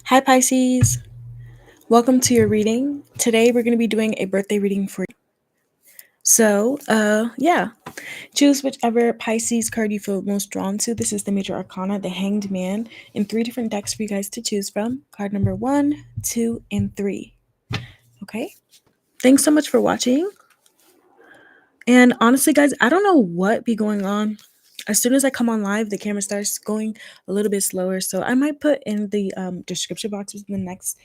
Hi, Pisces. Welcome to your reading. Today, we're going to be doing a birthday reading for you. So, yeah, choose whichever Pisces card you feel most drawn to. This is the Major Arcana, the Hanged Man, in 3 different decks for you guys to choose from. Card number 1, 2, and 3. Okay? Thanks so much for watching. And honestly, guys, I don't know what be going on. As soon as I come on live, the camera starts going a little bit slower. So I might put in the description box within the next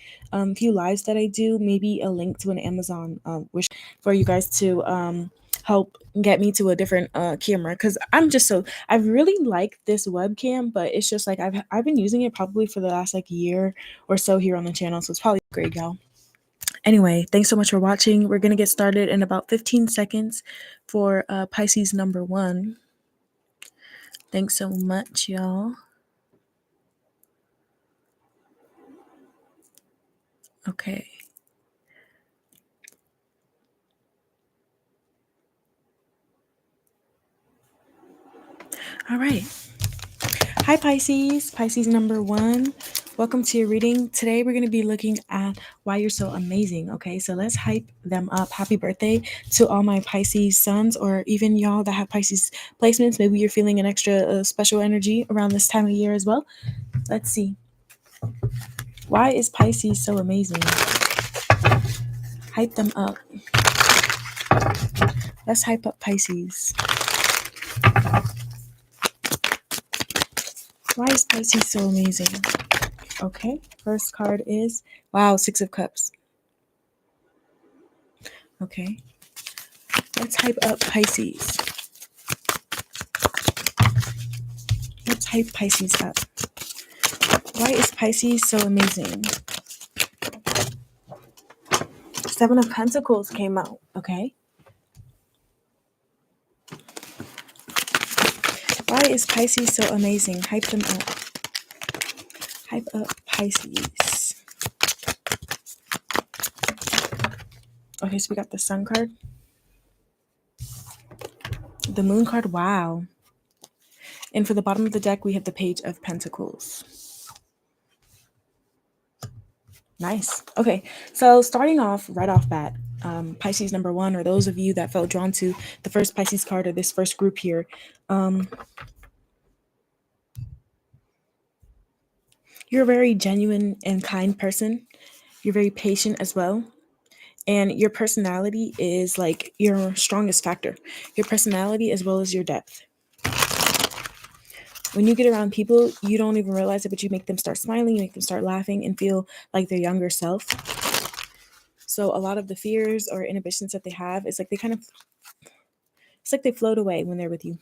few lives that I do, maybe a link to an Amazon wish for you guys to help get me to a different camera. Because I really like this webcam, but it's just like I've been using it probably for the last like year or so here on the channel. So it's probably great, y'all. Anyway, thanks so much for watching. We're going to get started in about 15 seconds for Pisces number 1. Thanks so much, y'all. Okay. All right. Hi, Pisces. Pisces number 1. Welcome to your reading. Today, we're going to be looking at why you're so amazing. Okay, so let's hype them up. Happy birthday to all my Pisces sons, or even y'all that have Pisces placements. Maybe you're feeling an extra special energy around this time of year as well. Let's see. Why is Pisces so amazing? Hype them up. Let's hype up Pisces. Why is Pisces so amazing? Okay, first card is, wow, 6 of Cups. Okay, let's hype up Pisces. Let's hype Pisces up. Why is Pisces so amazing? 7 of Pentacles came out, okay? Why is Pisces so amazing? Hype them up. Hype up Pisces. Okay, so we got the Sun card. The Moon card, wow. And for the bottom of the deck, we have the Page of Pentacles. Nice. Okay, so starting off right off bat, Pisces number 1, or those of you that felt drawn to the first Pisces card or this first group here, you're a very genuine and kind person. You're very patient as well. And your personality is like your strongest factor. Your personality as well as your depth. When you get around people, you don't even realize it, but you make them start smiling, you make them start laughing and feel like their younger self. So a lot of the fears or inhibitions that they have, it's like they float away when they're with you.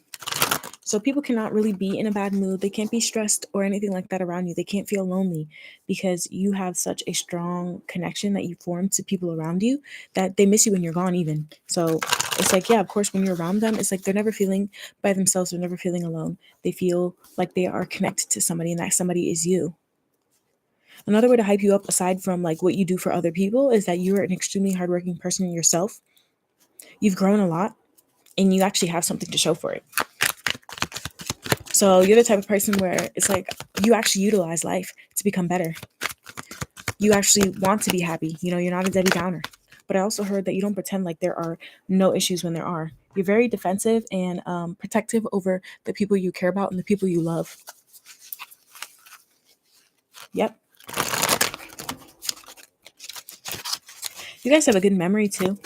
So people cannot really be in a bad mood. They can't be stressed or anything like that around you. They can't feel lonely because you have such a strong connection that you form to people around you that they miss you when you're gone even. So it's like, yeah, of course, when you're around them, it's like they're never feeling by themselves. They're never feeling alone. They feel like they are connected to somebody and that somebody is you. Another way to hype you up, aside from like what you do for other people, is that you're an extremely hardworking person yourself. You've grown a lot and you actually have something to show for it. So you're the type of person where it's like you actually utilize life to become better. You actually want to be happy. You know, you're not a Debbie Downer. But I also heard that you don't pretend like there are no issues when there are. You're very defensive and protective over the people you care about and the people you love. Yep. You guys have a good memory too.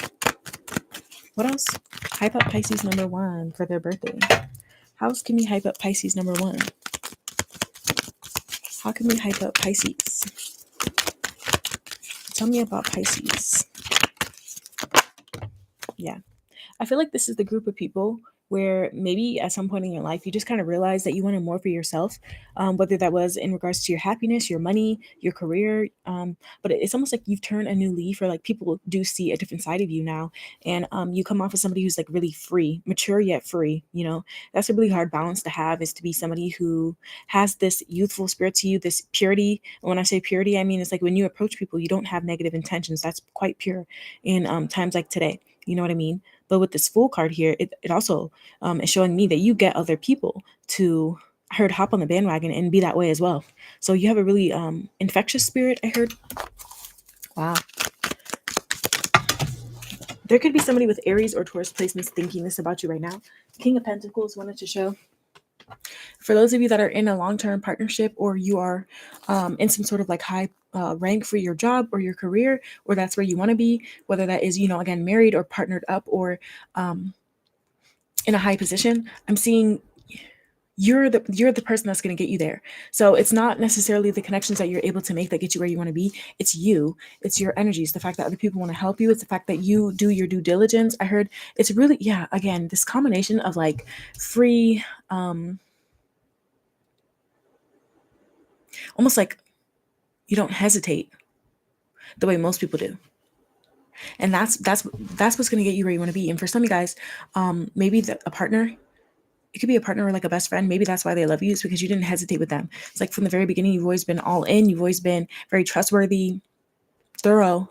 What else? Hype up Pisces number 1 for their birthday. How else can we hype up Pisces number 1? How can we hype up Pisces? Tell me about Pisces. Yeah. I feel like this is the group of people where maybe at some point in your life, you just kind of realize that you wanted more for yourself, whether that was in regards to your happiness, your money, your career. But it's almost like you've turned a new leaf, or like people do see a different side of you now. And you come off as somebody who's like really free, mature yet free. You know, that's a really hard balance to have, is to be somebody who has this youthful spirit to you, this purity. And when I say purity, I mean, it's like when you approach people, you don't have negative intentions. That's quite pure in times like today. You know what I mean? But with this Fool card here, it also is showing me that you get other people to I heard hop on the bandwagon and be that way as well. So you have a really infectious spirit, I heard. Wow. There could be somebody with Aries or Taurus placements thinking this about you right now. King of Pentacles wanted to show. For those of you that are in a long-term partnership, or you are in some sort of like high rank for your job or your career, or that's where you want to be, whether that is, again, married or partnered up, or in a high position, I'm seeing you're the person that's going to get you there. So it's not necessarily the connections that you're able to make that get you where you want to be. It's you. It's your energies. The fact that other people want to help you. It's the fact that you do your due diligence. I heard it's really, yeah, again, this combination of like free, almost like you don't hesitate the way most people do. And that's what's going to get you where you want to be. And for some of you guys, maybe a partner, it could be a partner or like a best friend. Maybe that's why they love you, is because you didn't hesitate with them. It's like from the very beginning, you've always been all in. You've always been very trustworthy, thorough.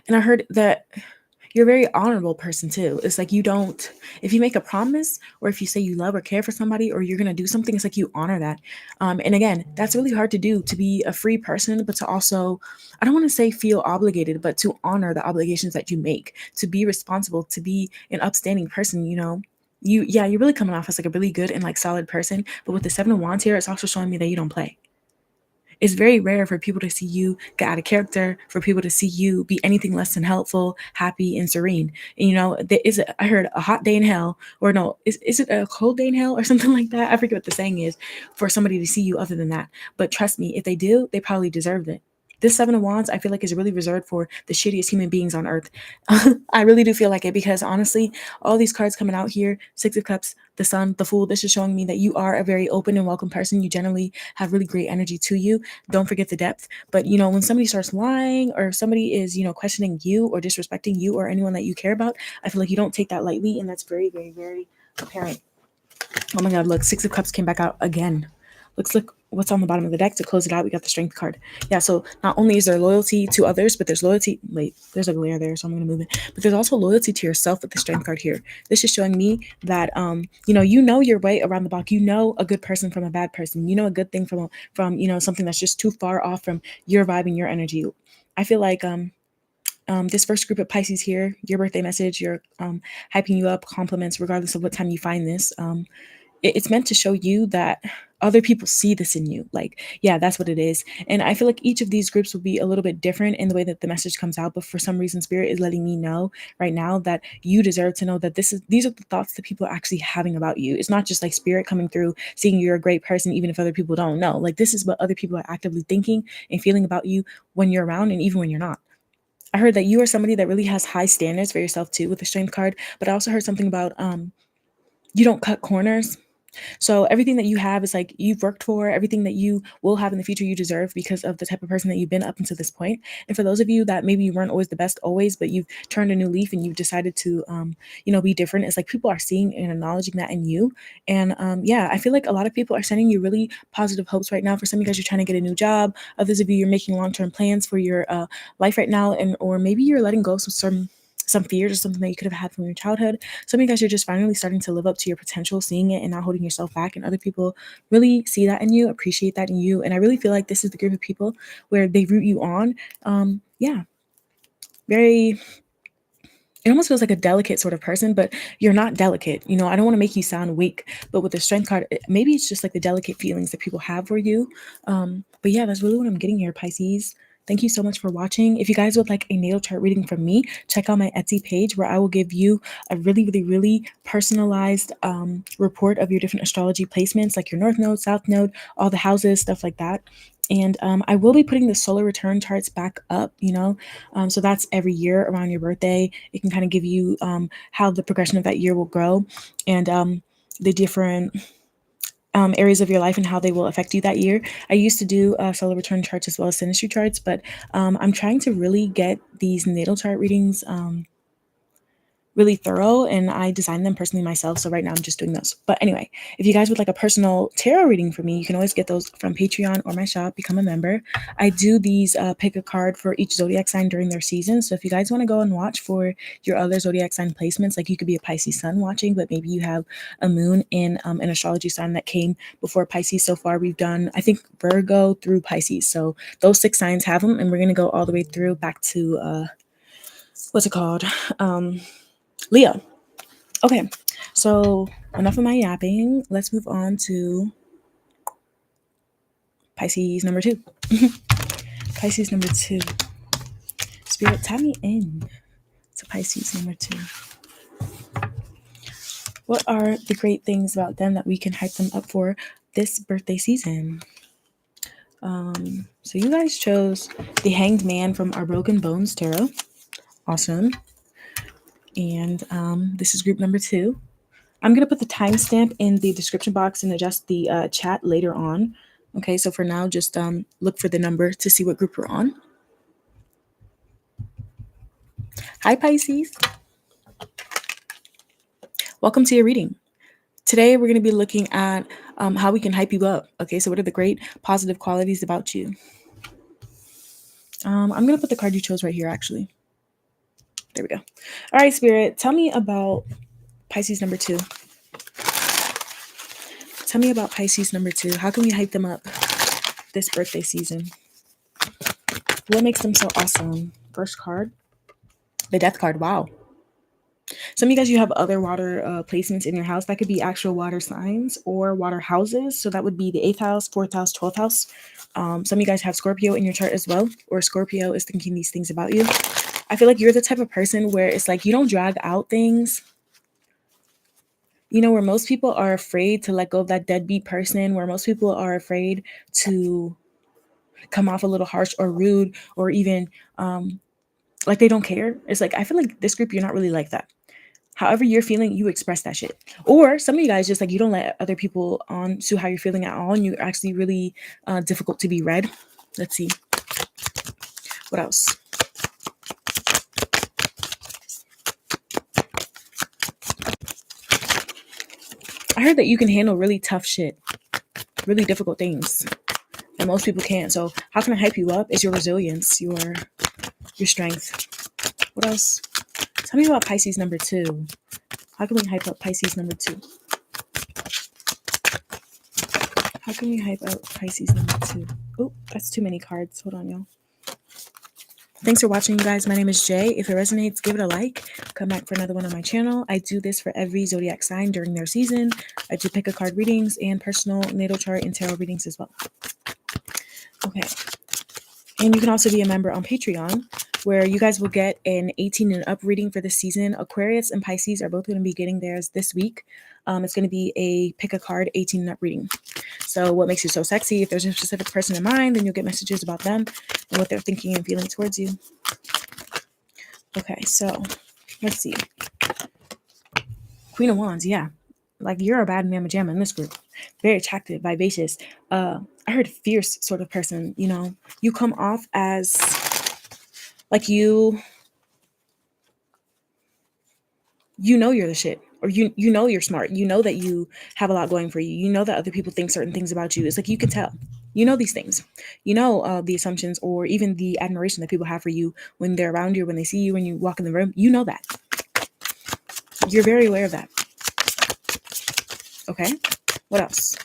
And I heard that you're a very honorable person too. It's like you don't, if you make a promise, or if you say you love or care for somebody, or you're going to do something, it's like you honor that. And again, that's really hard to do, to be a free person, but to also, I don't want to say feel obligated, but to honor the obligations that you make, to be responsible, to be an upstanding person, you're really coming off as like a really good and like solid person. But with the Seven of Wands here, it's also showing me that you don't play. It's very rare for people to see you get out of character, for people to see you be anything less than helpful, happy, and serene. And I heard a hot day in hell, or no, is it a cold day in hell or something like that? I forget what the saying is for somebody to see you other than that. But trust me, if they do, they probably deserved it. This Seven of Wands, I feel like, is really reserved for the shittiest human beings on earth. I really do feel like it, because honestly, all these cards coming out here, Six of Cups, the Sun, the Fool, this is showing me that you are a very open and welcome person. You generally have really great energy to you. Don't forget the depth. But, when somebody starts lying, or if somebody is, questioning you or disrespecting you or anyone that you care about, I feel like you don't take that lightly. And that's very, very, very apparent. Oh my God, look, Six of Cups came back out again. Look what's on the bottom of the deck to close it out. We got the Strength card. Yeah, so not only is there loyalty to others, but there's loyalty. Wait, there's a glare there, so I'm going to move it. But there's also loyalty to yourself with the Strength card here. This is showing me that you know your way around the block. You know a good person from a bad person. You know a good thing from something that's just too far off from your vibe and your energy. I feel like this first group of Pisces here, your birthday message, you're hyping you up, compliments, regardless of what time you find this. It's meant to show you that other people see this in you. Like, yeah, that's what it is. And I feel like each of these groups will be a little bit different in the way that the message comes out. But for some reason, Spirit is letting me know right now that you deserve to know that these are the thoughts that people are actually having about you. It's not just like Spirit coming through, seeing you're a great person, even if other people don't know. Like, this is what other people are actively thinking and feeling about you when you're around, and even when you're not. I heard that you are somebody that really has high standards for yourself too, with the Strength card. But I also heard something about you don't cut corners. So everything that you have is like you've worked for. Everything that you will have in the future, you deserve, because of the type of person that you've been up until this point. And for those of you that maybe you weren't always the best always, but you've turned a new leaf and you've decided to be different, it's like people are seeing and acknowledging that in you. And yeah, I feel like a lot of people are sending you really positive hopes right now. For some of you guys, you're trying to get a new job. Others of you, you're making long-term plans for your life right now, and or maybe you're letting go of some fears or something that you could have had from your childhood. Some of you guys are just finally starting to live up to your potential, seeing it and not holding yourself back. And other people really see that in you, appreciate that in you. And I really feel like this is the group of people where they root you on. Yeah, very, it almost feels like a delicate sort of person, but you're not delicate. I don't want to make you sound weak, but with the Strength card, maybe it's just like the delicate feelings that people have for you. But yeah, that's really what I'm getting here, Pisces. Thank you so much for watching. If you guys would like a natal chart reading from me, check out my Etsy page, where I will give you a really, really, really personalized report of your different astrology placements, like your North Node, South Node, all the houses, stuff like that. And I will be putting the solar return charts back up, so that's every year around your birthday. It can kind of give you how the progression of that year will grow, and the different areas of your life and how they will affect you that year. I used to do solar return charts as well as synastry charts, but I'm trying to really get these natal chart readings really thorough, and I designed them personally myself. So right now I'm just doing those. But anyway, if you guys would like a personal tarot reading for me, you can always get those from Patreon or my shop. Become a member. I do these pick a card for each zodiac sign during their season. So if you guys want to go and watch for your other zodiac sign placements, like you could be a Pisces sun watching, but maybe you have a moon in an astrology sign that came before Pisces. So far we've done, I think, Virgo through Pisces. So those 6 signs have them, and we're going to go all the way through back to what's it called? Leo. Okay, so enough of my yapping. Let's move on to Pisces number 2. Pisces number 2. Spirit, tie me in to Pisces number 2. What are the great things about them that we can hype them up for this birthday season? So you guys chose the Hanged Man from Our Broken Bones Tarot. Awesome. And this is group number 2. I'm going to put the timestamp in the description box and adjust the chat later on. Okay, so for now, just look for the number to see what group we're on. Hi, Pisces. Welcome to your reading. Today, we're going to be looking at how we can hype you up. Okay, so what are the great positive qualities about you? I'm going to put the card you chose right here, actually. There we go. All right, Spirit, tell me about Pisces number 2. Tell me about Pisces number 2. How can we hype them up this birthday season? What makes them so awesome? First card, the Death card. Wow. Some of you guys, you have other water placements in your house. That could be actual water signs or water houses. So that would be the 8th house, 4th house, 12th house. Some of you guys have Scorpio in your chart as well, or Scorpio is thinking these things about you. I feel like you're the type of person where it's like you don't drag out things. You know, where most people are afraid to let go of that deadbeat person, where most people are afraid to come off a little harsh or rude or even like they don't care. It's like, I feel like this group, you're not really like that. However you're feeling, you express that shit. Or some of you guys just like, you don't let other people on to how you're feeling at all, and you're actually really difficult to be read. Let's see. What else? I heard that you can handle really tough shit, really difficult things that most people can't. So how can I hype you up? Is your resilience, your strength. What else? Tell me about Pisces number 2. How can we hype up Pisces number 2? How can we hype up Pisces number 2? Oh, that's too many cards. Hold on, y'all. Thanks for watching, you guys. My name is Jayy. If it resonates, give it a like. Come back for another one on my channel. I do this for every zodiac sign during their season. I do pick a card readings and personal natal chart and tarot readings as well. Okay. And you can also be a member on Patreon, where you guys will get an 18 and up reading for this season. Aquarius and Pisces are both going to be getting theirs this week. It's going to be a pick a card 18 and up reading. So what makes you so sexy? If there's a specific person in mind, then you'll get messages about them and what they're thinking and feeling towards you. Okay, so let's see. Queen of Wands, yeah. Like, you're a bad mamma jamma in this group. Very attractive, vivacious. I heard fierce sort of person, you know. You come off as like you know you're the shit, or you know you're smart. You know that you have a lot going for you. You know that other people think certain things about you. It's like you can tell. You know these things. You know the assumptions or even the admiration that people have for you when they're around you, when they see you, when you walk in the room. You know that. You're very aware of that. Okay? What else?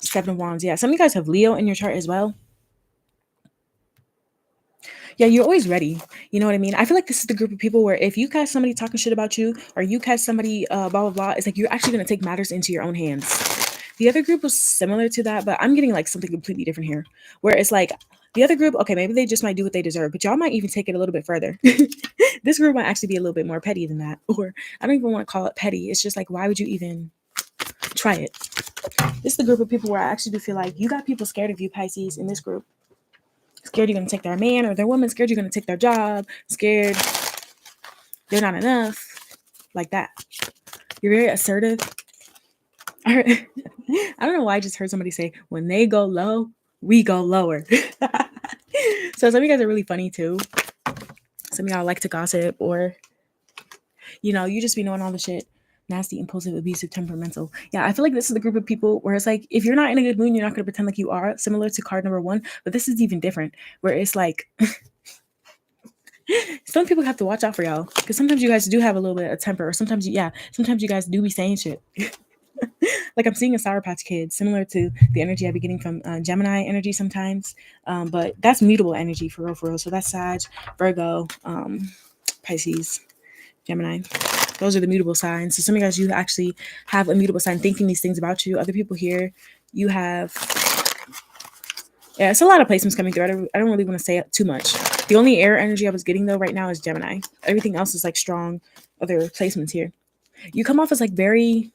Seven of Wands. Yeah, some of you guys have Leo in your chart as well. Yeah, you're always ready. You know what I mean? I feel like this is the group of people where if you catch somebody talking shit about you, or you catch somebody blah, blah, blah, it's like you're actually going to take matters into your own hands. The other group was similar to that, but I'm getting like something completely different here, where it's like the other group, okay, maybe they just might do what they deserve, but y'all might even take it a little bit further. This group might actually be a little bit more petty than that, or I don't even want to call it petty. It's just like, why would you even try it? This is the group of people where I actually do feel like you got people scared of you, Pisces, in this group. Scared you're going to take their man or their woman. Scared you're going to take their job. Scared they're not enough. Like that. You're very assertive. I don't know why I just heard somebody say, when they go low, we go lower. So some of you guys are really funny too. Some of y'all like to gossip, or you just be knowing all the shit. Nasty, impulsive, abusive, temperamental. Yeah, I feel like this is the group of people where it's like, if you're not in a good mood, you're not going to pretend like you are, similar to card number 1. But this is even different, where it's like, some people have to watch out for y'all, because sometimes you guys do have a little bit of temper, or sometimes you guys do be saying shit. Like, I'm seeing a Sour Patch Kid, similar to the energy I be getting from Gemini energy sometimes. But that's mutable energy for real, for real. So that's Sag, Virgo, Pisces, Gemini. Those are the mutable signs. So some of you guys, you actually have a mutable sign thinking these things about you. Other people here, you have, yeah, it's a lot of placements coming through. I don't really want to say it too much. The only air energy I was getting though right now is Gemini. Everything else is like strong other placements here. You come off as like very,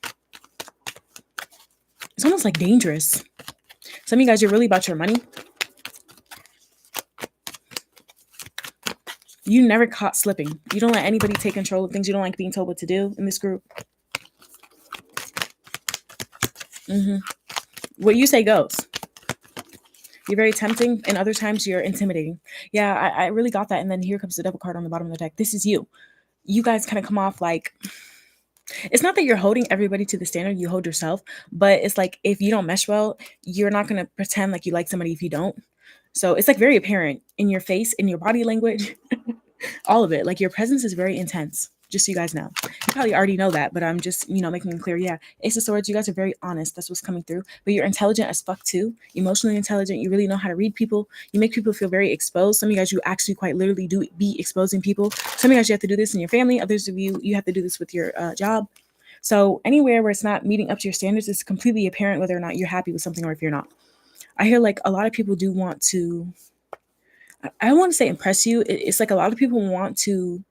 it's almost like dangerous. Some of you guys, you're really about your money. You never caught slipping. You don't let anybody take control of things. You don't like being told what to do in this group. What you say goes. You're very tempting, and other times you're intimidating. Yeah, I really got that. And then here comes the Devil card on the bottom of the deck. This is you. You guys kind of come off like, it's not that you're holding everybody to the standard you hold yourself, but it's like, if you don't mesh well, you're not going to pretend like you like somebody if you don't. So it's like very apparent in your face, in your body language, all of it. Like, your presence is very intense, just so you guys know. You probably already know that, but I'm just, making it clear. Yeah, Ace of Swords, you guys are very honest. That's what's coming through. But you're intelligent as fuck too. Emotionally intelligent. You really know how to read people. You make people feel very exposed. Some of you guys, you actually quite literally do be exposing people. Some of you guys, you have to do this in your family. Others of you, you have to do this with your job. So anywhere where it's not meeting up to your standards, it's completely apparent whether or not you're happy with something or if you're not. I hear like a lot of people do want to, I don't want to say impress you. It's like a lot of people want to,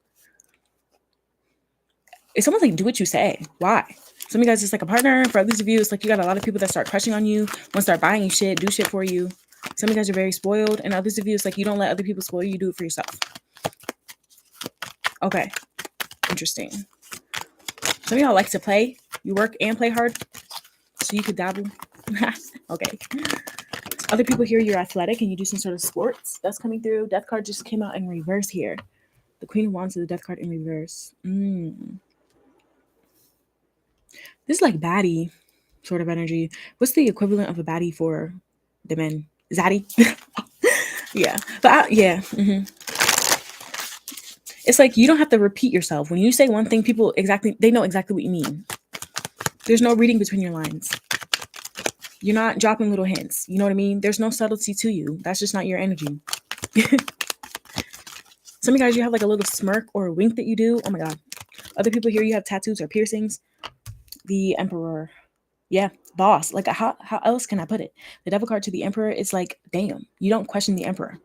it's almost like do what you say. Why? Some of you guys, it's like a partner. For others of you, it's like you got a lot of people that start crushing on you, want to start buying you shit, do shit for you. Some of you guys are very spoiled. And others of you, it's like you don't let other people spoil you, do it for yourself. Okay. Interesting. Some of y'all like to play. You work and play hard, so you could dabble. Okay. Other people here, you're athletic and you do some sort of sports. That's coming through. Death card just came out in reverse here. The Queen of Wands is the Death card in reverse. This is like baddie sort of energy. What's the equivalent of a baddie for the men? Zaddy? Yeah. But it's like you don't have to repeat yourself. When you say one thing, people they know exactly what you mean. There's no reading between your lines. You're not dropping little hints. You know what I mean? There's no subtlety to you. That's just not your energy. Some of you guys, you have like a little smirk or a wink that you do. Oh my God. Other people here, you have tattoos or piercings. The Emperor. Yeah, boss. Like, how else can I put it? The Devil card to the Emperor is like, damn, you don't question the Emperor.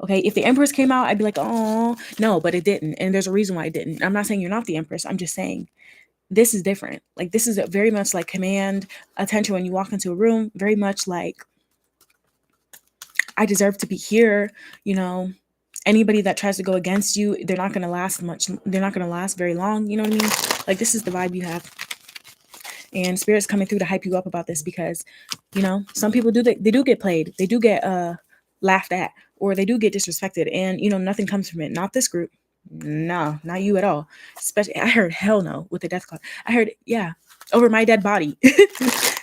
Okay, if the Empress came out, I'd be like, oh, no, but it didn't. And there's a reason why it didn't. I'm not saying you're not the Empress. I'm just saying this is different. Like, this is very much like command attention when you walk into a room. Very much like, I deserve to be here. Anybody that tries to go against you, they're not going to last much. They're not going to last very long. You know what I mean? Like, this is the vibe you have. And Spirit's coming through to hype you up about this because, some people they do get played. They do get laughed at, or they do get disrespected, and nothing comes from it. Not this group. No, not you at all. Especially, I heard hell no with the Death card. I heard, yeah, over my dead body.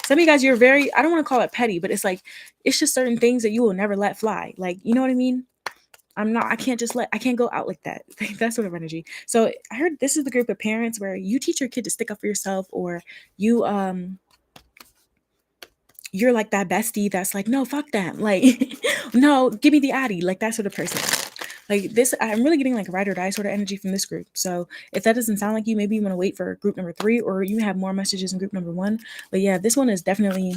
Some of you guys, you're very, I don't want to call it petty, but it's like, it's just certain things that you will never let fly. Like, you know what I mean? I can't go out like that. That sort of energy. So I heard this is the group of parents where you teach your kid to stick up for yourself, or you, you're like that bestie that's like, no, fuck that. Like, no, give me the Addy. Like, that sort of person. Like this, I'm really getting like ride or die sort of energy from this group. So if that doesn't sound like you, maybe you want to wait for group number 3, or you have more messages in group number 1. But yeah, this one is definitely,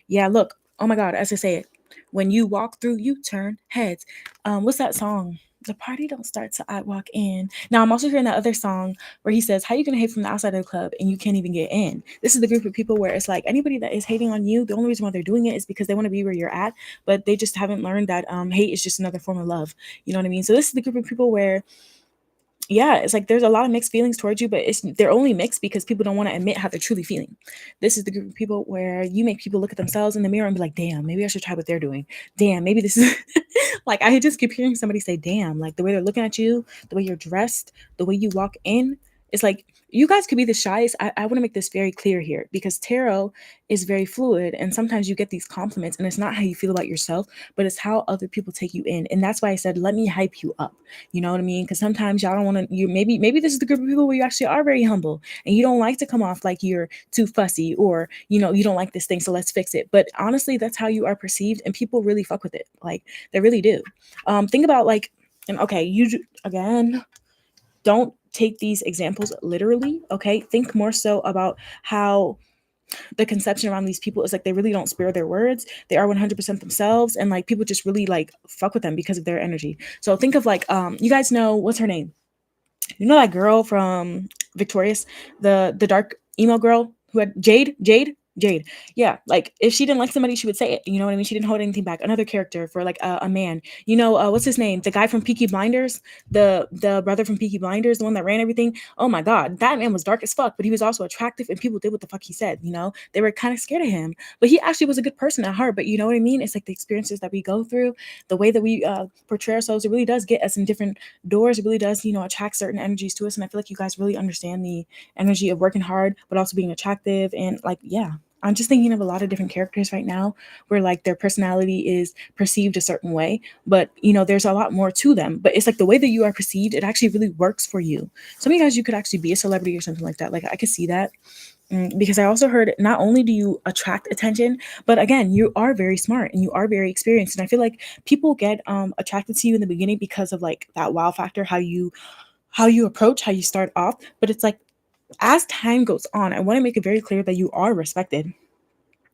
yeah, look, oh my God, as I say it, when you walk through, you turn heads. What's that song? The party don't start till I walk in. Now I'm also hearing that other song where he says, how you gonna hate from the outside of the club and you can't even get in? This is the group of people where it's like, anybody that is hating on you, the only reason why they're doing it is because they want to be where you're at, but they just haven't learned that hate is just another form of love. You know what I mean? So this is the group of people where yeah, it's like there's a lot of mixed feelings towards you, but they're only mixed because people don't want to admit how they're truly feeling. This is the group of people where you make people look at themselves in the mirror and be like, damn, maybe I should try what they're doing. Damn, maybe this is like I just keep hearing somebody say, damn, like the way they're looking at you, the way you're dressed, the way you walk in. It's like you guys could be the shyest. I want to make this very clear here because tarot is very fluid and sometimes you get these compliments and it's not how you feel about yourself, but it's how other people take you in. And that's why I said, let me hype you up. You know what I mean? Because sometimes y'all don't want to, you maybe this is the group of people where you actually are very humble and you don't like to come off like you're too fussy or, you know, you don't like this thing. So let's fix it. But honestly, that's how you are perceived and people really fuck with it. Like they really do. Think about like, and okay, again, don't take these examples literally. Okay. Think more so about how the conception around these people is like they really don't spare their words. They are 100% themselves, and like people just really like fuck with them because of their energy. So think of like you guys know what's her name? You know that girl from Victorious, the dark emo girl who had Jade. Yeah, like if she didn't like somebody, she would say it. You know what I mean? She didn't hold anything back. Another character for like a man. You know, what's his name? The guy from Peaky Blinders, the brother from Peaky Blinders, the one that ran everything. Oh my God, that man was dark as fuck, but he was also attractive, and people did what the fuck he said. You know, they were kind of scared of him, but he actually was a good person at heart. But you know what I mean? It's like the experiences that we go through, the way that we portray ourselves. It really does get us in different doors. It really does, you know, attract certain energies to us. And I feel like you guys really understand the energy of working hard, but also being attractive. And like, yeah, I'm just thinking of a lot of different characters right now where like their personality is perceived a certain way, but you know, there's a lot more to them. But it's like the way that you are perceived, it actually really works for you. Some of you guys, you could actually be a celebrity or something like that. Like I could see that. Because I also heard not only do you attract attention, but again, you are very smart and you are very experienced. And I feel like people get attracted to you in the beginning because of like that wow factor, how you approach, how you start off. But it's like as time goes on, I want to make it very clear that you are respected.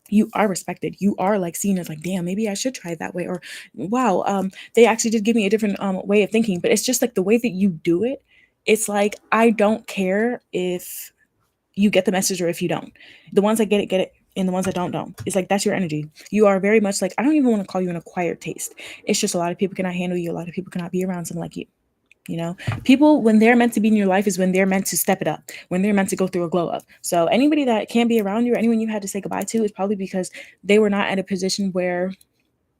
You are respected. You are like seen as like, damn, maybe I should try it that way. Or wow, they actually did give me a different way of thinking. But it's just like the way that you do it. It's like I don't care if you get the message or if you don't. The ones that get it, and the ones that don't. It's like that's your energy. You are very much like I don't even want to call you an acquired taste. It's just a lot of people cannot handle you. A lot of people cannot be around someone like you. You know, people when they're meant to be in your life is when they're meant to step it up, when they're meant to go through a glow up. So anybody that can't be around you or anyone you had to say goodbye to is probably because they were not at a position where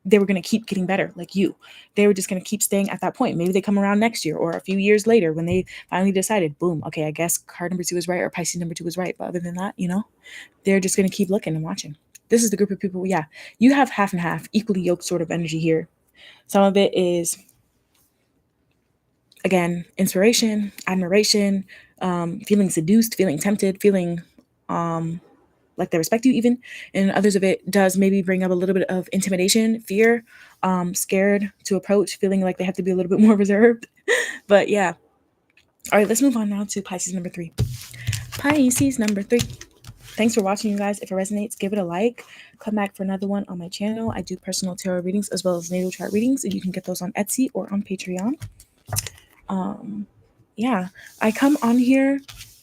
they were going to keep getting better like you. They were just going to keep staying at that point. Maybe they come around next year or a few years later when they finally decided, boom, okay, I guess card number 2 was right or Pisces number 2 was right. But other than that, you know, they're just going to keep looking and watching. This is the group of people. Yeah, you have half and half, equally yoked sort of energy here. Some of it is, again, inspiration, admiration, feeling seduced, feeling tempted, feeling like they respect you even. And others of it does maybe bring up a little bit of intimidation, fear, scared to approach, feeling like they have to be a little bit more reserved. But yeah. All right, let's move on now to Pisces number 3. Pisces number 3. Thanks for watching, you guys. If it resonates, give it a like. Come back for another one on my channel. I do personal tarot readings as well as natal chart readings, and you can get those on Etsy or on Patreon. Yeah, I come on here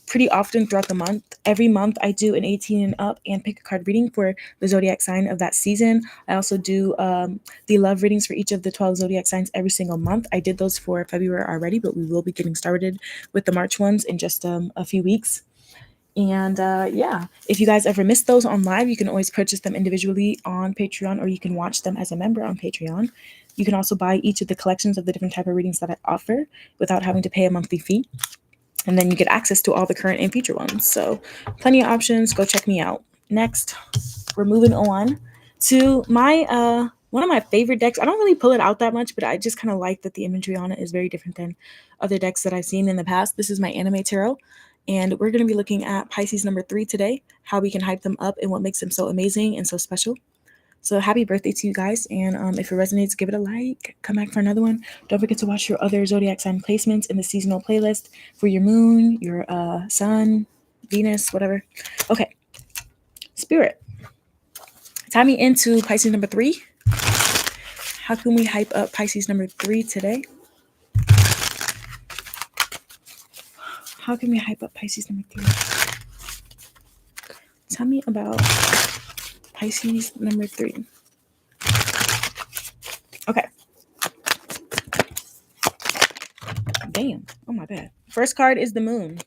pretty often throughout the month. Every month I do an 18 and up and pick a card reading for the zodiac sign of that season. I also do the love readings for each of the 12 zodiac signs every single month. I did those for February already, but we will be getting started with the March ones in just a few weeks. And yeah, if you guys ever missed those on live, you can always purchase them individually on Patreon, or you can watch them as a member on Patreon. You can also buy each of the collections of the different type of readings that I offer without having to pay a monthly fee. And then you get access to all the current and future ones. So plenty of options. Go check me out. Next, we're moving on to my one of my favorite decks. I don't really pull it out that much, but I just kind of like that the imagery on it is very different than other decks that I've seen in the past. This is my anime tarot. And we're going to be looking at Pisces number 3 today, how we can hype them up and what makes them so amazing and so special. So happy birthday to you guys. And if it resonates, give it a like. Come back for another one. Don't forget to watch your other zodiac sign placements in the seasonal playlist for your moon, your sun, Venus, whatever. Okay. Spirit. Tie me into Pisces number 3. How can we hype up Pisces number 3 today? How can we hype up Pisces number 3? Tell me about Pisces number 3. Okay. Damn. Oh my bad. First card is the moon.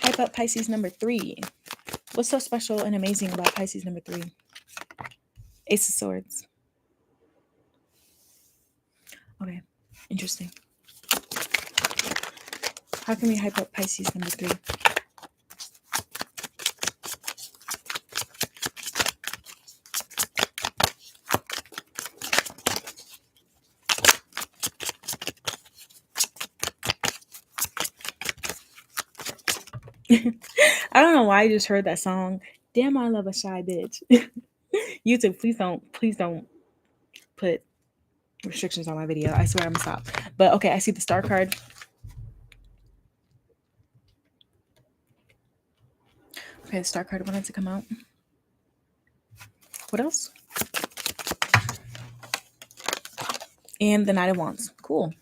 Hype up Pisces number 3. What's so special and amazing about Pisces number 3? Ace of Swords. Okay, interesting. How can we hype up Pisces number 3? I don't know why I just heard that song. Damn, I love a shy bitch. YouTube, please don't put restrictions on my video. I swear I'm gonna stop. But okay, I see the star card. Okay, the star card wanted to come out. What else? And the Knight of Wands. Cool.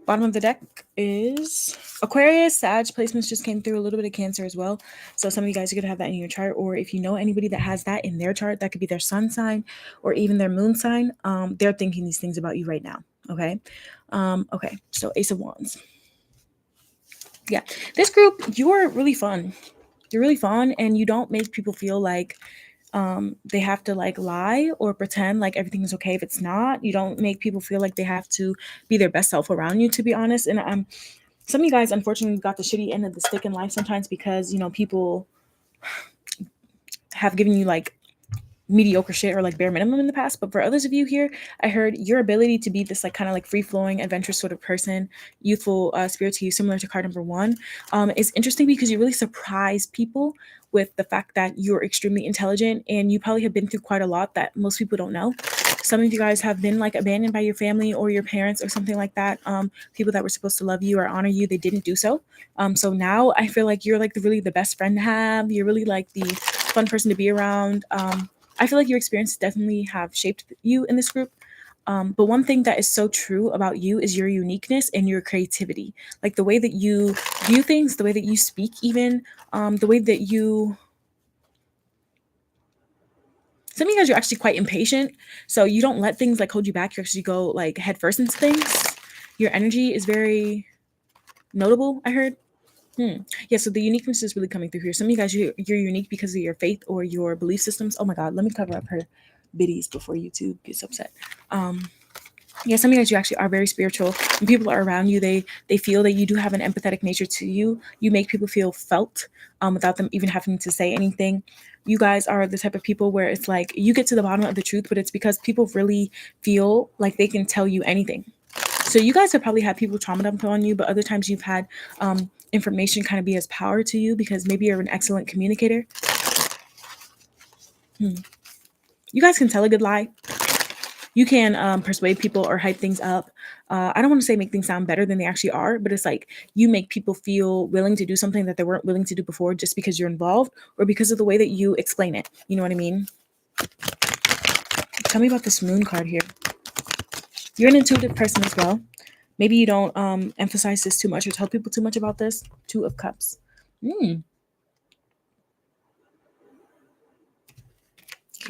Bottom of the deck is Aquarius. Sag placements just came through. A little bit of Cancer as well. So some of you guys are going to have that in your chart. Or if you know anybody that has that in their chart, that could be their sun sign or even their moon sign. They're thinking these things about you right now. Okay. Okay. So Ace of Wands. Yeah. This group, you're really fun. You're really fun and you don't make people feel like they have to like lie or pretend like everything is okay if it's not. You don't make people feel like they have to be their best self around you, to be honest. And some of you guys unfortunately got the shitty end of the stick in life sometimes because, you know, people have given you like mediocre shit or like bare minimum in the past. But for others of you here, I heard your ability to be this like kind of like free-flowing adventurous sort of person, youthful spirit to you, similar to card number 1, is interesting because you really surprise people with the fact that you're extremely intelligent and you probably have been through quite a lot that most people don't know. Some of you guys have been like abandoned by your family or your parents or something like that. People that were supposed to love you or honor you, they didn't do so. So now I feel like you're like really the best friend to have. You're really like the fun person to be around. I feel like your experiences definitely have shaped you in this group. But one thing that is so true about you is your uniqueness and your creativity. Like the way that you view things, the way that you speak even, the way that you... Some of you guys are actually quite impatient. So you don't let things like hold you back. You actually go like head first into things. Your energy is very notable, I heard. Yeah, so the uniqueness is really coming through here. Some of you guys, you're unique because of your faith or your belief systems. Oh my God, let me cover up her biddies before YouTube gets upset. Yeah, some of you guys, you actually are very spiritual. When people are around you, they feel that you do have an empathetic nature to you. You make people feel felt without them even having to say anything. You guys are the type of people where it's like you get to the bottom of the truth, but it's because people really feel like they can tell you anything. So you guys have probably had people trauma dump on you, but other times you've had information kind of be as power to you because maybe you're an excellent communicator. You guys can tell a good lie. You can persuade people or hype things up. I don't want to say make things sound better than they actually are, but it's like you make people feel willing to do something that they weren't willing to do before just because you're involved or because of the way that you explain it. You know what I mean? Tell me about this moon card here. You're an intuitive person as well. Maybe you don't emphasize this too much or tell people too much about this. 2 of Cups. King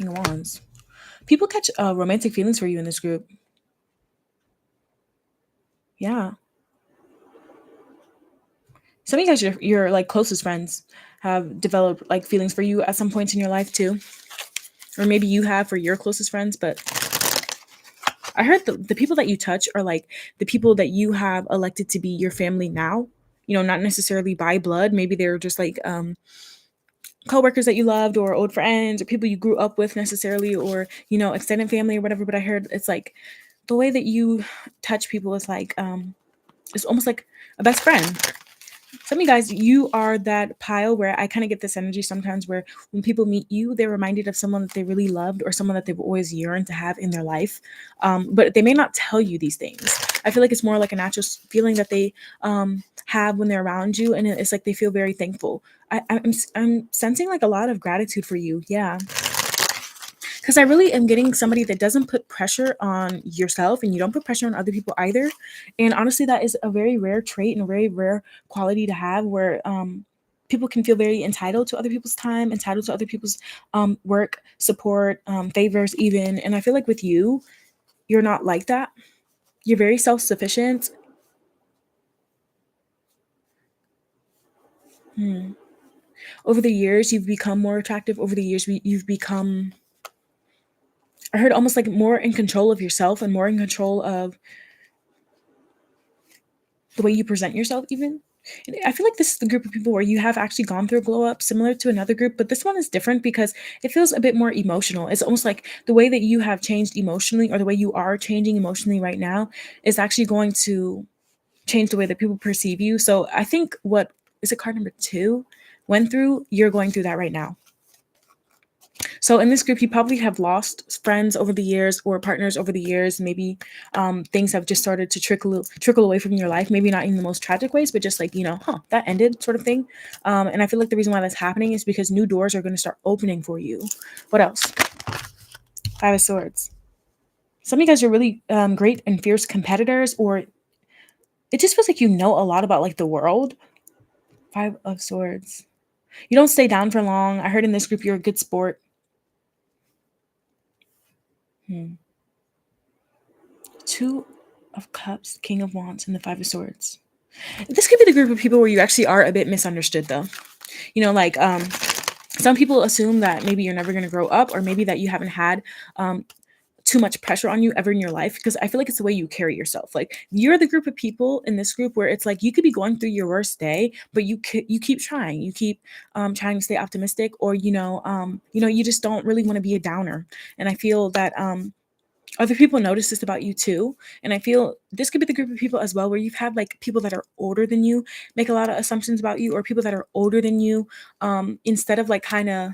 of Wands. People catch romantic feelings for you in this group. Yeah. Some of you guys, your like closest friends have developed like feelings for you at some points in your life too. Or maybe you have for your closest friends, but I heard the people that you touch are like the people that you have elected to be your family now. You know, not necessarily by blood. Maybe they're just like coworkers that you loved or old friends or people you grew up with necessarily or, you know, extended family or whatever. But I heard it's like the way that you touch people is like it's almost like a best friend. Some of you guys, you are that pile where I kind of get this energy sometimes where when people meet you, they're reminded of someone that they really loved or someone that they've always yearned to have in their life. But they may not tell you these things. I feel like it's more like a natural feeling that they have when they're around you. And it's like they feel very thankful. I'm sensing like a lot of gratitude for you. Yeah. Because I really am getting somebody that doesn't put pressure on yourself and you don't put pressure on other people either. And honestly, that is a very rare trait and a very rare quality to have where people can feel very entitled to other people's time, entitled to other people's work, support, favors even. And I feel like with you, you're not like that. You're very self-sufficient. Over the years, you've become more attractive. Over the years, you've become, I heard, almost like more in control of yourself and more in control of the way you present yourself even. And I feel like this is the group of people where you have actually gone through a glow up similar to another group, but this one is different because it feels a bit more emotional. It's almost like the way that you have changed emotionally, or the way you are changing emotionally right now, is actually going to change the way that people perceive you. So I think, what is it, card number 2 went through, you're going through that right now. So in this group, you probably have lost friends over the years or partners over the years. Maybe things have just started to trickle away from your life. Maybe not in the most tragic ways, but just like, that ended, sort of thing. And I feel like the reason why that's happening is because new doors are going to start opening for you. What else? 5 of Swords. Some of you guys are really great and fierce competitors, or it just feels like you know a lot about like the world. 5 of Swords. You don't stay down for long. I heard in this group you're a good sport. 2 of Cups, King of Wands, and the 5 of Swords. This could be the group of people where you actually are a bit misunderstood, though. Like some people assume that maybe you're never going to grow up, or maybe that you haven't had too much pressure on you ever in your life, because I feel like it's the way you carry yourself. Like, you're the group of people in this group where it's like you could be going through your worst day, but you keep trying. You keep trying to stay optimistic, or you just don't really want to be a downer. And I feel that other people notice this about you too. And I feel this could be the group of people as well where you've had like people that are older than you make a lot of assumptions about you, or people that are older than you, instead of like kind of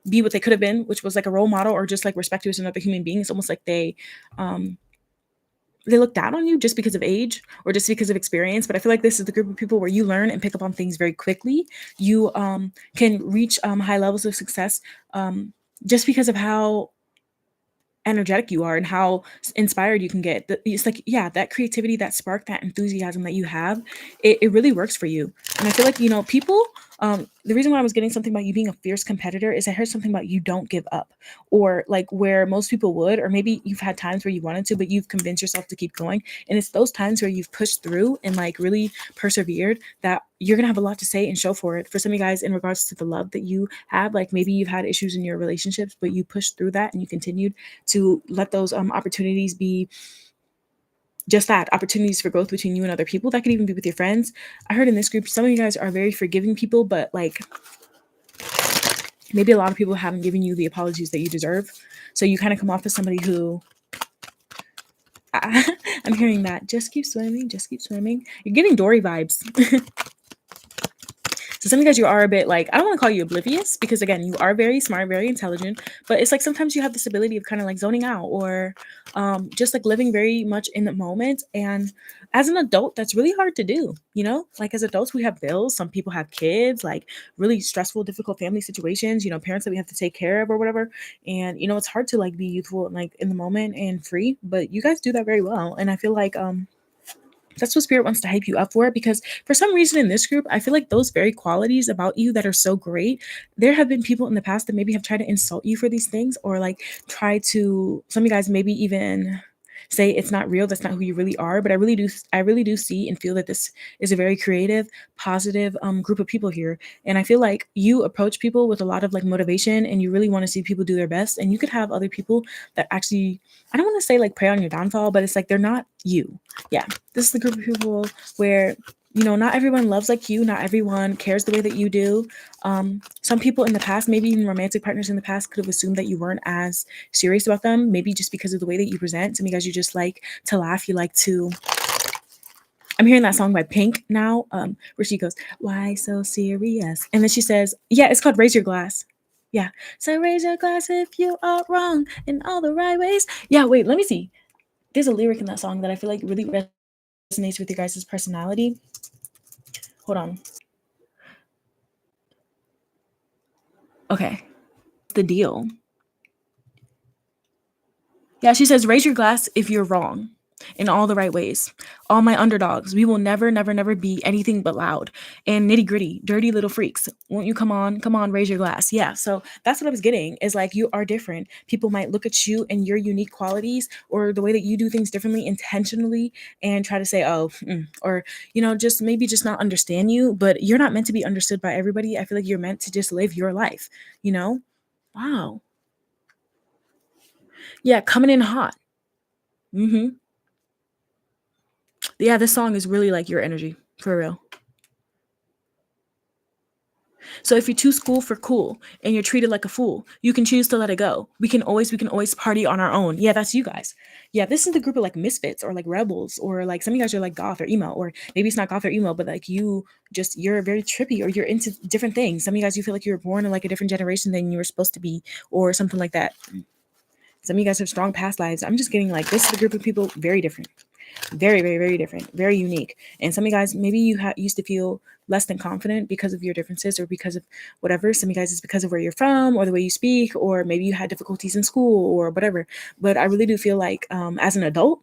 be what they could have been, which was like a role model, or just like respect you as another human being. It's almost like they look down on you just because of age or just because of experience. But I feel like this is the group of people where you learn and pick up on things very quickly. You can reach high levels of success just because of how energetic you are and how inspired you can get. It's like, yeah, that creativity, that spark, that enthusiasm that you have, it really works for you. And I feel like, people, the reason why I was getting something about you being a fierce competitor is I heard something about you don't give up, or like where most people would, or maybe you've had times where you wanted to, but you've convinced yourself to keep going. And it's those times where you've pushed through and like really persevered that you're going to have a lot to say and show for it. For some of you guys, in regards to the love that you have, like maybe you've had issues in your relationships, but you pushed through that and you continued to let those opportunities be just that, opportunities for growth between you and other people. That could even be with your friends. I heard in this group, some of you guys are very forgiving people, but like maybe a lot of people haven't given you the apologies that you deserve. So you kind of come off as somebody who, I'm hearing that, just keep swimming, just keep swimming. You're getting Dory vibes. So some of you guys, you are a bit like, I don't want to call you oblivious, because again, you are very smart, very intelligent, but it's like sometimes you have this ability of kind of like zoning out, or just like living very much in the moment. And as an adult, that's really hard to do. Like as adults, we have bills. Some people have kids, like really stressful, difficult family situations, parents that we have to take care of or whatever. And, it's hard to like be youthful and like in the moment and free, but you guys do that very well. And I feel like, that's what Spirit wants to hype you up for, because for some reason in this group, I feel like those very qualities about you that are so great, there have been people in the past that maybe have tried to insult you for these things, or like try to, some of you guys maybe even say it's not real, that's not who you really are. But I really do see and feel that this is a very creative, positive group of people here. And I feel like you approach people with a lot of like motivation, and you really want to see people do their best. And you could have other people that actually, I don't want to say like prey on your downfall, but it's like they're not you. Yeah, this is the group of people where not everyone loves like you, not everyone cares the way that you do. Some people in the past, maybe even romantic partners in the past, could have assumed that you weren't as serious about them, maybe just because of the way that you present. Some of you guys, you just like to laugh, you like to, I'm hearing that song by Pink now, where she goes, why so serious? And then she says, yeah, it's called Raise Your Glass. Yeah, so raise your glass if you are wrong in all the right ways. Yeah, wait, let me see. There's a lyric in that song that I feel like really resonates with your guys' personality. Hold on. Okay. The deal. Yeah, she says, raise your glass if you're wrong. in all the right ways. All my underdogs, we will never, never, never be anything but loud and nitty gritty, dirty little freaks. Won't you come on, raise your glass? Yeah. So that's what I was getting is like, you are different. People might look at you and your unique qualities or the way that you do things differently intentionally and try to say, oh, or, just maybe just not understand you, but you're not meant to be understood by everybody. I feel like you're meant to just live your life, Wow. Yeah. Coming in hot. Mm-hmm. Yeah. This song is really like your energy for real. So if you're too school for cool and you're treated like a fool, you can choose to let it go. We can always party on our own. Yeah, that's you guys. Yeah, this is the group of like misfits or like rebels or like some of you guys are like goth or emo, or maybe it's not goth or emo, but like you're very trippy or you're into different things. Some of you guys, you feel like you were born in like a different generation than you were supposed to be or something like that. Some of you guys have strong past lives. I'm just getting like, this is a group of people very different. Very, very, very different, very unique. And some of you guys, maybe you used to feel less than confident because of your differences or because of whatever. Some of you guys, it's because of where you're from or the way you speak, or maybe you had difficulties in school or whatever. But I really do feel like as an adult,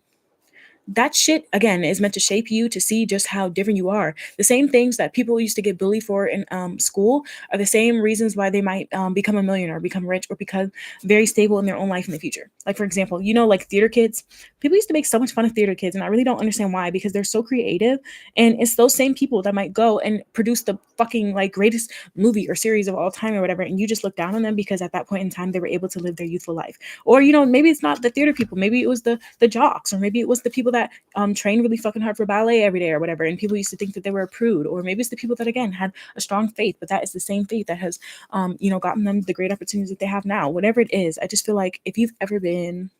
that shit again is meant to shape you to see just how different you are. The same things that people used to get bullied for in school are the same reasons why they might become a millionaire, become rich, or become very stable in their own life in the future. Like for example, like theater kids. People used to make so much fun of theater kids, and I really don't understand why, because they're so creative, and it's those same people that might go and produce the fucking like greatest movie or series of all time or whatever, and you just look down on them because at that point in time they were able to live their youthful life. Or maybe it's not the theater people, maybe it was the jocks, or maybe it was the people that train really fucking hard for ballet every day or whatever, and people used to think that they were a prude. Or maybe it's the people that again had a strong faith, but that is the same faith that has gotten them the great opportunities that they have now. Whatever it is, I just feel like if you've ever been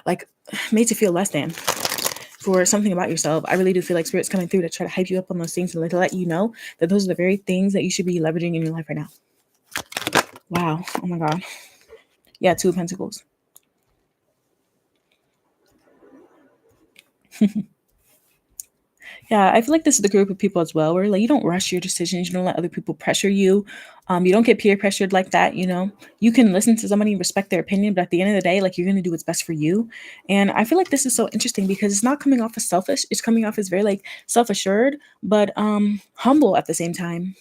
like made to feel less than for something about yourself, I really do feel like spirit's coming through to try to hype you up on those things and to let you know that those are the very things that you should be leveraging in your life right now. Wow. Oh my God. Yeah, Two of Pentacles. Yeah, I feel like this is the group of people as well, where like you don't rush your decisions, you don't let other people pressure you. You don't get peer pressured like that. You can listen to somebody and respect their opinion, but at the end of the day, like you're gonna do what's best for you. And I feel like this is so interesting because it's not coming off as selfish; it's coming off as very like self-assured, but humble at the same time.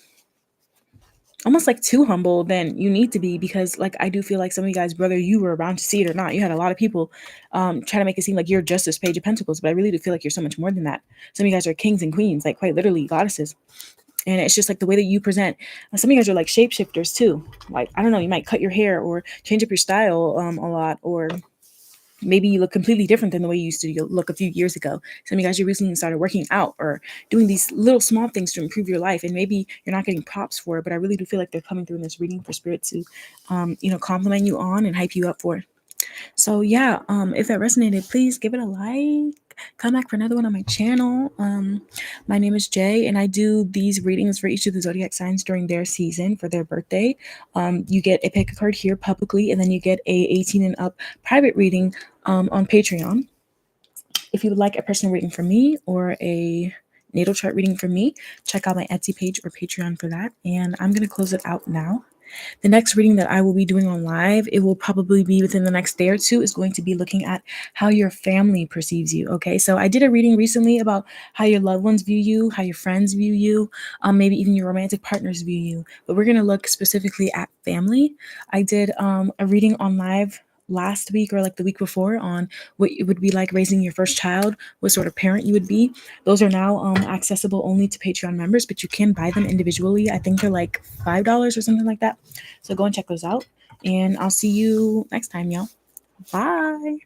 Almost like too humble than you need to be, because like I do feel like some of you guys, whether you were around to see it or not, you had a lot of people trying to make it seem like you're just this Page of Pentacles, but I really do feel like you're so much more than that. Some of you guys are kings and queens, like quite literally goddesses. And it's just like the way that you present. Some of you guys are like shapeshifters too. Like, I don't know, you might cut your hair or change up your style a lot, or maybe you look completely different than the way you used to look a few years ago. Some of you guys, you recently started working out or doing these little small things to improve your life, and maybe you're not getting props for it, but I really do feel like they're coming through in this reading for spirit to compliment you on and hype you up for. So yeah, if that resonated, please give it a like. Come back for another one on my channel. My name is Jay, and I do these readings for each of the zodiac signs during their season for their birthday. You get a pick a card here publicly, and then you get a 18 and up private reading on Patreon. If you would like a personal reading from me or a natal chart reading from me, check out my Etsy page or Patreon for that. And I'm going to close it out now. The next reading that I will be doing on live, it will probably be within the next day or two, is going to be looking at how your family perceives you. Okay, so I did a reading recently about how your loved ones view you, how your friends view you, maybe even your romantic partners view you. But we're going to look specifically at family. I did a reading on live last week or like the week before on what it would be like raising your first child, what sort of parent you would be. Those are now accessible only to Patreon members, but you can buy them individually. I think they're like $5 or something like that. So go and check those out, and I'll see you next time, y'all. Bye.